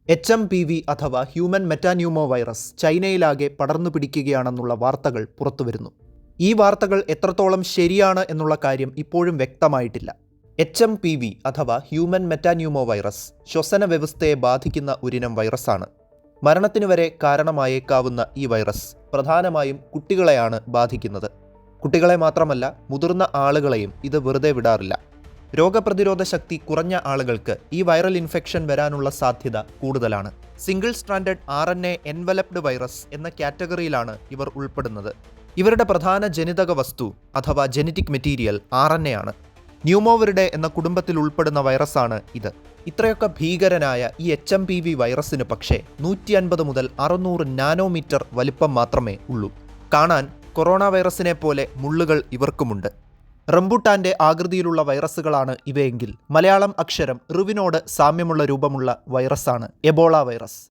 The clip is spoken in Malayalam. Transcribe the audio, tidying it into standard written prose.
HMPV അഥവാ ഹ്യൂമൻ മെറ്റാന്യൂമോ വൈറസ് ചൈനയിലാകെ പടർന്നു പിടിക്കുകയാണെന്നുള്ള വാർത്തകൾ പുറത്തുവരുന്നു. ഈ വാർത്തകൾ എത്രത്തോളം ശരിയാണ് എന്നുള്ള കാര്യം ഇപ്പോഴും വ്യക്തമായിട്ടില്ല. HMPV അഥവാ ഹ്യൂമൻ മെറ്റാന്യൂമോ വൈറസ് ശ്വസന വ്യവസ്ഥയെ ബാധിക്കുന്ന ഒരിനം വൈറസാണ്. മരണത്തിനു വരെ കാരണമായേക്കാവുന്ന ഈ വൈറസ് പ്രധാനമായും കുട്ടികളെയാണ് ബാധിക്കുന്നത്. കുട്ടികളെ മാത്രമല്ല, മുതിർന്ന ആളുകളെയും ഇത് വെറുതെ വിടാറില്ല. രോഗപ്രതിരോധ ശക്തി കുറഞ്ഞ ആളുകൾക്ക് ഈ വൈറൽ ഇൻഫെക്ഷൻ വരാനുള്ള സാധ്യത കൂടുതലാണ്. Single stranded RNA enveloped virus എന്ന കാറ്റഗറിയിലാണ് ഇവർ ഉൾപ്പെടുന്നത്. ഇവരുടെ പ്രധാന ജനിതക വസ്തു അഥവാ ജെനറ്റിക് മെറ്റീരിയൽ RNA ആണ്. ന്യൂമോവിറിഡെ എന്ന കുടുംബത്തിൽ ഉൾപ്പെടുന്ന വൈറസാണ് ഇത്. ഇത്രയൊക്കെ ഭീകരനായ ഈ HMPV വൈറസിന് പക്ഷേ 150 മുതൽ 600 നാനോമീറ്റർ വലിപ്പം മാത്രമേ ഉള്ളൂ. കാണാൻ കൊറോണ വൈറസിനെ പോലെ മുള്ളുകൾ ഇവർക്കുമുണ്ട്. റംബുട്ടാന്റെ ആകൃതിയിലുള്ള വൈറസുകളാണ് ഇവയെങ്കിൽ മലയാളം അക്ഷരം ഋവിനോട് സാമ്യമുള്ള രൂപമുള്ള വൈറസാണ് എബോള വൈറസ്.